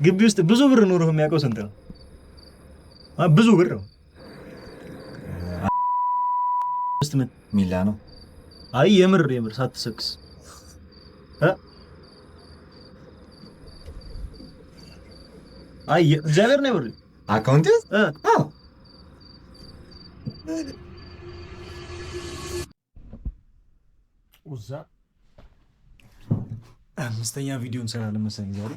ግቢ ውስጥ ብዙ ብር ኖሮህ የሚያውቀው ስንት ነው? ብዙ ብር ነው። ሚላ ነው። አይ የምር ሳትሰክስ አይ እግዚአብሔር ነው ብር አካውንት ውዛ አምስተኛ ቪዲዮ እንሰራለን መሰለኝ ዛሬ።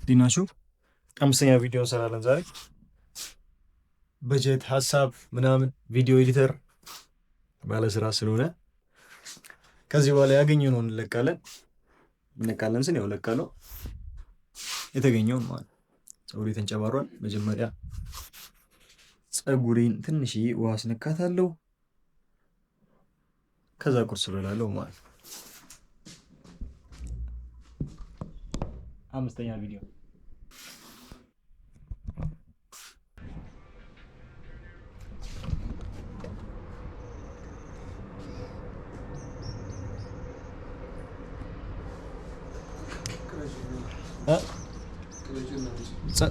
ዲናሹ አምስተኛ ቪዲዮ እንሰራለን ዛሬ። በጀት ሀሳብ ምናምን ቪዲዮ ኤዲተር ባለስራ ስለሆነ ከዚህ በኋላ ያገኘነውን እንለቃለን ስን ያው ለቃለው የተገኘውን ማለት ፀጉሬ ተንጨባሯል። መጀመሪያ ፀጉሬን ትንሽዬ ውሃ አስነካታለሁ። ከዛ ቁርስ እበላለሁ ማለት ነው። አምስተኛ ቪዲዮ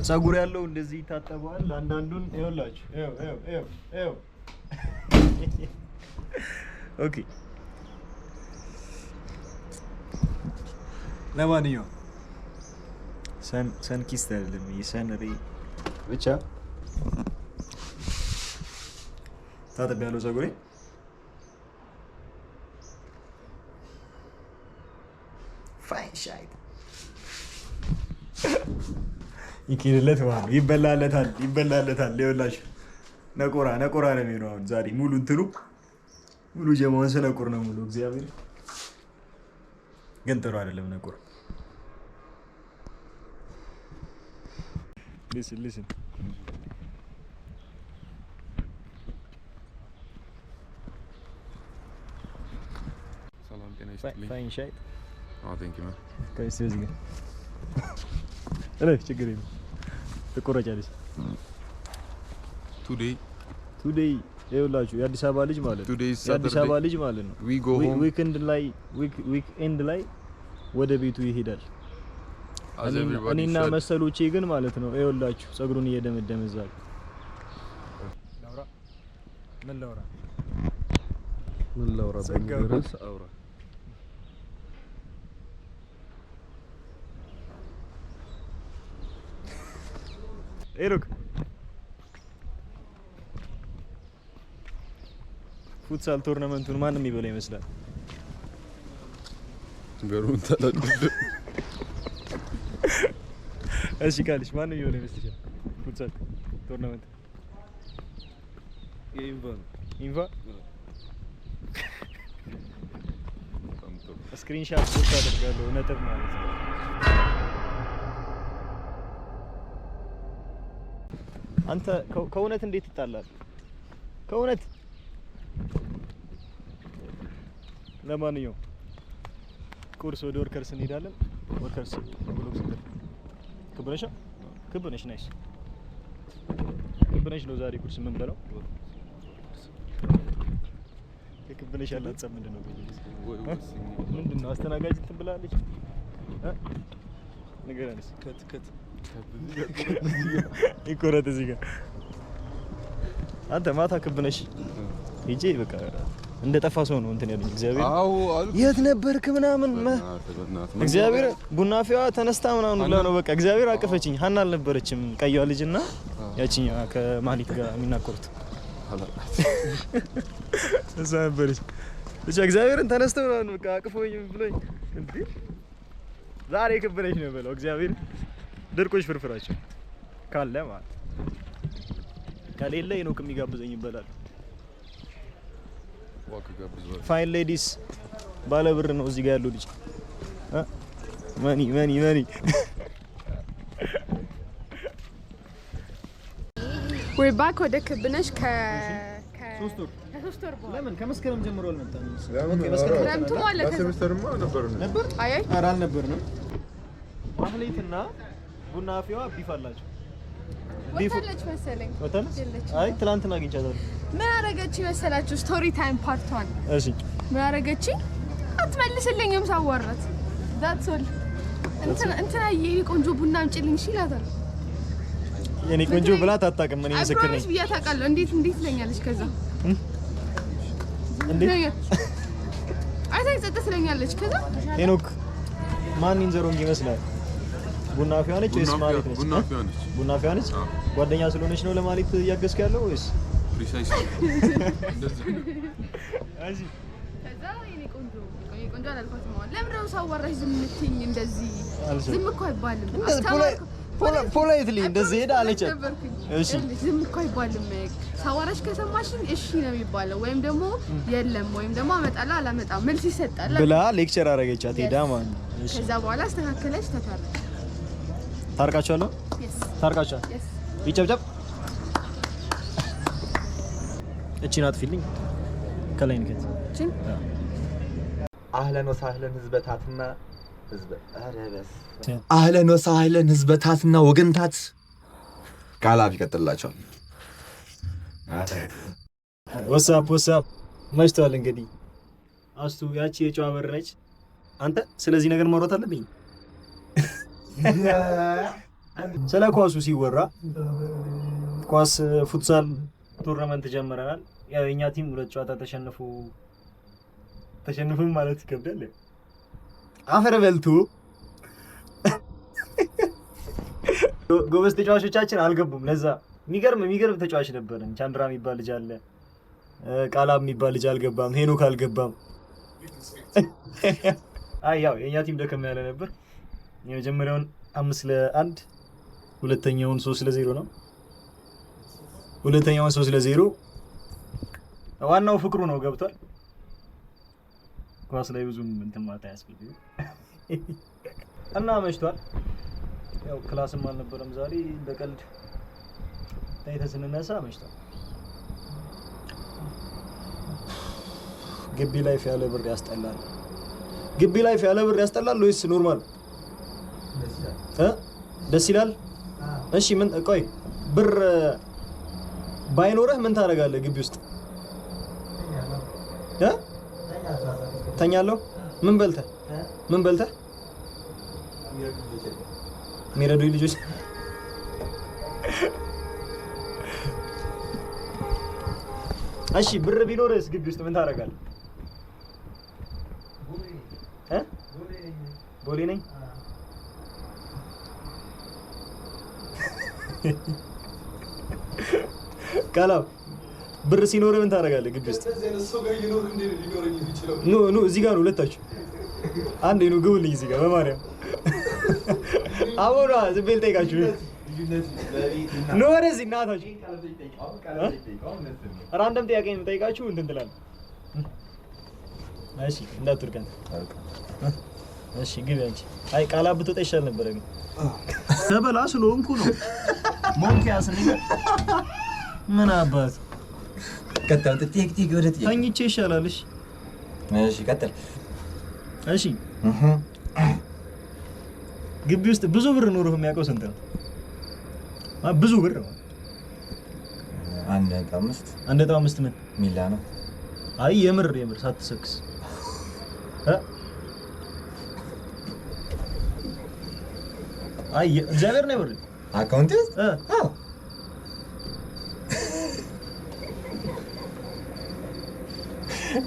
ፀጉር ያለው እንደዚህ ይታጠባል። አንዳንዱን ይኸውላችሁ ይኸው ኦኬ። ለማንኛውም ሰንኪስት አይደለም ሰንሪ ብቻ ታጥቤያለሁ ፀጉሬ። ፋይን ሻይት ይኪድለት ማለት ነው። ይበላለታል። ይኸውላችሁ ነቆራ ነው የሚሆነው። አሁን ዛሬ ሙሉ ጀማውን ስነቁር ነው ሙሉ። እግዚአብሔር ግን ጥሩ አይደለም ነቆራ። ሊስን ሰላም ጤና ይስጥልኝ። ፋይን ሻይት ቴንክ ዩ ማን ከዚህ እዚህ ጋር ችግር የለም ትቆረጫለች። ቱዴይ ይኸውላችሁ የአዲስ አበባ ልጅ ማለት ነው ዊክኤንድ ላይ ወደ ቤቱ ይሄዳል። እኔና መሰሎቼ ግን ማለት ነው ይኸውላችሁ ፀጉሩን እየደመደመ እዛ ምን ላውራ በእንግሊዝ አውራ ኤሮክ ፉትሳል ቶርናመንቱን ማንም ይበላ ይመስላል። ገሩን ተለጥዶ እሺ ካልሽ ማንም ይበላ ይመስልሻል? ፉትሳል ቶርናመንት ኢንቫ ስክሪንሻት ፖስት አደርጋለሁ ነጥብ ማለት ነው። አንተ ከእውነት እንዴት ትጣላለህ? ከእውነት ለማንኛውም ቁርስ ወደ ወርከርስ እንሄዳለን። ወርከርስ ብሎክ ስንት ክብነሽ ናይስ ክብነሽ ነው ዛሬ ቁርስ የምንበላው። የክብነሽ ያላት ጸብ ምንድን ነው? ምንድን ነው አስተናጋጅ እንትን ብላለች ንገረን እስኪ። ከት ይቆረጥ እዚህ ጋር አንተ ማታ ክብነሽ ሂጄ በቃ እንደጠፋ ሰው ነው እንትን ያለኝ። እግዚአብሔር የት ነበርክ ምናምን እግዚአብሔር ቡና ፊዋ ተነስታ ምናምን ሁላ ነው በቃ እግዚአብሔር አቀፈችኝ። ሀና አልነበረችም ቀይዋ ልጅና ያቺኛ ከማሊት ጋር የሚናቆሩት እዛ ነበረች። ብቻ እግዚአብሔርን ተነስተው ምናምን በቃ አቅፎኝ ብሎኝ እንዴ ዛሬ ክብነሽ ነው የበላው። እግዚአብሔር ድርቆሽ ፍርፍራቸው ካለ ማለት ከሌለ ነው ከሚጋብዘኝ ይበላል። ፋይን ሌዲስ ባለ ብር ነው እዚህ ጋር ያለው ልጅ መኒ ወይ ባክ ወደ ክብነሽ ከ3 ወር በኋላ ለምን ከመስከረም ጀምሮ አልመጣም? ክረምቱ ማለት በሰብስተርማ ነበር። አይ አልነበርንም። ማህሌትና ቡና አፊዋ ቢፍ አላቸው። ወጣለች መሰለኝ። አይ ትላንትና አግኝቻታለሁ። ምን አረጋች መሰላችሁ? ስቶሪ ታይም ፓርት 1 እሺ ምን አረጋች? አትመልስልኝም ሳዋራት that's all እንትና የኔ ቆንጆ ቡና አምጪልኝ ይላታል። የኔ ቆንጆ ብላት አታውቅም። እኔ ምስክር ነኝ። ብያ ታውቃለህ። እንዴት ትለኛለች? ከዛ እንዴት አይታይ ጸጥ ትለኛለች። ከዛ ሄኖክ ማን ኢንዘሮንግ ይመስላል? ቡና አፍያ ነች ወይስ ማለት ነች? ቡና አፍያ ነች። ጓደኛ ስለሆነች ነው ለማለት እያገዝክ ያለው ወይስ ፕሪሳይስ? አጂ ከዛ የኔ ቆንጆ አላልኳትም። ለምን ነው ሳዋራሽ ዝም የምትይኝ? እንደዚህ ዝም እኮ አይባልም። ፖላይትሊ እንደዚህ ሄዳ አለች። እሺ ዝም እኮ አይባልም። ሳዋራሽ ከሰማሽኝ እሺ ነው የሚባለው፣ ወይም ደግሞ የለም፣ ወይም ደግሞ አመጣላ አላመጣም መልስ ይሰጣል ብላ ሌክቸር አረጋቻት ሄዳ ማለት ነው። እሺ ከዛ በኋላ አስተካከለች፣ ተታረቀ። ታርቃቻለሁ? ታርቃቻለሁ። ይጨብጨብ። እቺን አጥፊልኝ ከላይ ንከት እቺን አህለን ወሳህለን ህዝበታትና አህለን ወሳህለን ህዝበታትና ወገንታት ቃላብ ይቀጥላቸዋል። ወሳፕ መሽቷል። እንግዲህ አስቱ ያቺ የጨዋ በር ነች። አንተ ስለዚህ ነገር ማውራት አለብኝ። ስለ ኳሱ ሲወራ ኳስ ፉትሳል ቱርናመንት ጀምረናል። ያው የኛ ቲም 2 ጨዋታ ተሸንፈን ማለት ይከብዳል። አፈር በልቶ ጎበዝ ተጫዋቾቻችን አልገቡም። ለዛ የሚገርም ተጫዋች ነበረን። ቻንድራ የሚባል ልጅ አለ፣ ቃላብ የሚባል ልጅ አልገባም፣ ሄኖክ አልገባም። ያው የኛ ቲም ደከም ያለ ነበር። የመጀመሪያውን 5-1 ሁለተኛውን 3-0 ነው። ሁለተኛውን 3-0 ዋናው ፍቅሩ ነው ገብቷል። ኳስ ላይ ብዙም እንትን ማለት አያስፈልግም እና መሽቷል። ያው ክላስም አልነበረም ዛሬ በቀልድ ታይተ ስንነሳ መሽቷል። ግቢ ላይፍ ያለ ብር ያስጠላል። ግቢ ላይፍ ያለ ብር ያስጠላል ወይስ ኖርማል? ደስ ይላል። እሺ ምን ቆይ ብር ባይኖርህ ምን ታደርጋለህ ግቢ ውስጥ? ተኛለሁ። ምን በልተህ የሚረዱኝ ልጆች እሺ ብር ቢኖርስ ግቢ ውስጥ ምን ታደርጋለህ? ቦሌ ነኝ። ካላው ብር ሲኖር ምን ታደርጋለህ ግቢ ውስጥ? ኑ እዚህ ጋር ነው ሁለታችሁ። አንዴ ነው ግቡልኝ እዚህ ጋር በማርያም አሁን ዝም ብዬ ልጠይቃችሁ። ኑ ወደዚህ እናታችሁ ራንደም ጥያቄ ነው የምጠይቃችሁ። እንትን ትላለህ። እሺ እንዳትወድቀን። እሺ ግቢ አንቺ። አይ ቃላብ ብትወጣ ይሻል ነበር ግን ተበላ ስለሆንኩ ነው። ሞንኪያስ ነኝ። ምን አባት ቀጥታ ቲክ ወደ ቲክ ተኝቼ ይሻላል። እሺ ቀጥል። እሺ ግቢ ውስጥ ብዙ ብር ኖሮህ የሚያውቀው ስንት ነው? ብዙ ብር ነው። 1.5 ምን ሚላ ነው? አይ የምር ሳትሰክስ አይ እግዚአብሔር ነው ብር አካውንት አዎ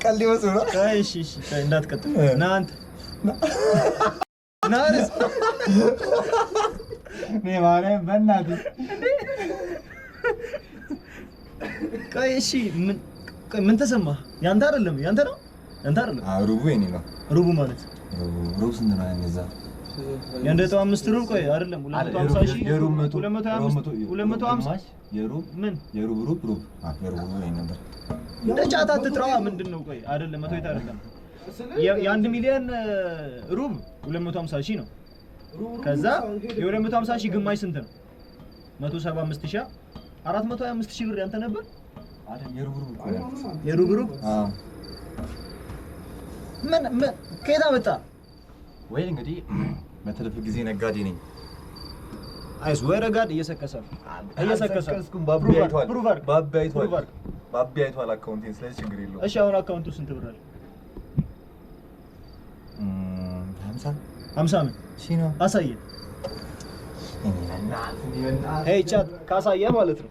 ቀልድ ይመስሉ። እሺ እንዳትቀጥል ና አንተ ና አረስ ማርያም በእናትህ ቆይ እሺ ምን ተሰማህ? ያንተ አይደለም ያንተ ነው ያንተ አይደለም። ሩቡ የኔ ነው። ሩቡ ማለት ሩቡ ስንት ነው? ያንዛ የአንደኛው 5 ሩብ ቆይ አይደለም 250 ሺህ የሩብ 250 የሩብ ምን የሩብ ሩብ የሩብ ነው ነበር። እንደ ጫታ ትጥራዋ ምንድነው? ቆይ አይደለም 100 ይታ አይደለም የ1 ሚሊዮን ሩብ 250 ሺህ ነው። ከዛ የ250 ሺህ ግማሽ ስንት ነው? 175 ሺህ 425 ሺህ ብር ያንተ ነበር አይደል? የሩብ ሩብ የሩብ ሩብ ምን ከየት መጣ? ወይ እንግዲህ በትርፍ ጊዜ ነጋዴ ነኝ። አይስ ወይ ረጋድ እየሰከሰ ባቢ አይቷል አካውንቴን ስለዚህ ችግር የለውም እሺ አሁን አካውንቱ ስንት ብር አለ 50 ምን ሲኖ አሳየን ሄይ ቻት ካሳየ ማለት ነው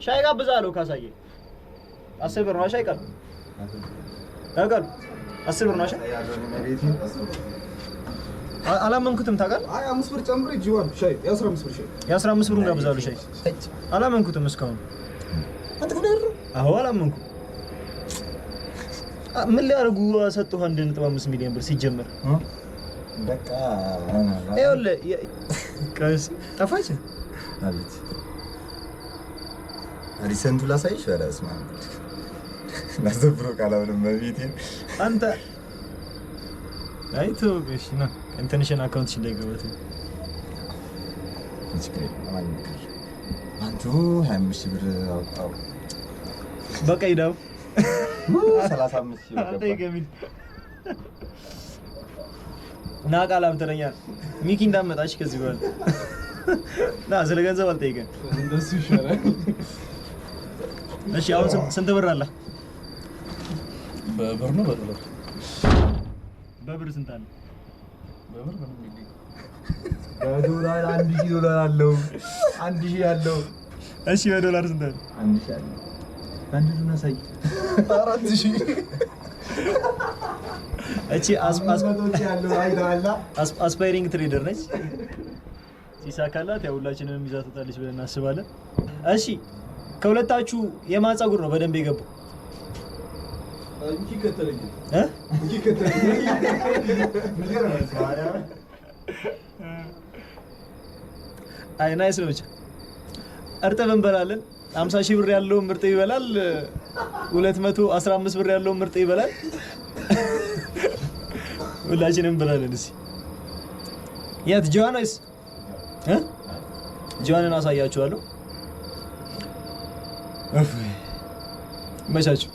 ሻይ ጋብዛለሁ ካሳየ 10 ብር ነው ሻይ ቃል ታውቃል 10 ብር ነው ሻይ አላመንኩትም ታውቃለህ አይ 5 ብር ጨምሬ ጂዋን ሻይ የ15 ብር ሻይ የ15 ብሩን ጋብዛለሁ ሻይ አላመንኩትም እስካሁን አንተ ፍቅር አዎ አላመንኩም ምን ሊያርጉ ሰጥተው 1.5 ሚሊዮን ብር ሲጀመር በቃ ይኸውልህ ቀስ ጠፋች አለች ሪሰንቱ ላሳይሽ ወራስማ ናዘብሮ ካላውንም መቢቴ አንተ አይቶ እሺ ና እንትንሽን አካውንት ሲደገበት ችግር አንቱ 25 ብር አውጣው በቃ ይዳው 35 ብር አንተ ይገሚል ና ቃላም ተረኛ ሚኪ እንዳመጣሽ ከዚህ በኋላ ና ስለ ገንዘብ አልጠይቀን እንደሱ ይሻላል እሺ አሁን ስንት ብር አለ በብር ነው በዶላር በብር ስንት አለ በብር ምንም ይገኝ በዶላር 1000 ዶላር አለው 1000 ያለው እሺ በዶላር ስንት አለ 1000 ያለው አንድ ዱና ሳይ 4000 እቺ አስፓይሪንግ ትሬደር ነች ሲሳካላት ያው ሁላችንንም ይዛ ትወጣለች ብለን እናስባለን እሺ ከሁለታችሁ የማን ፀጉር ነው በደንብ የገባው እንጂ ከተለኝ እንጂ ከተለኝ አይ ናይስ ነው ብቻ እርጥብ እንበላለን 50,000 ብር ያለው ምርጥ ይበላል 215 ብር ያለው ምርጥ ይበላል ሁላችንም እንበላለን እሺ የት ጆዋንስ ጆዋንን አሳያችኋለሁ መቻችሁ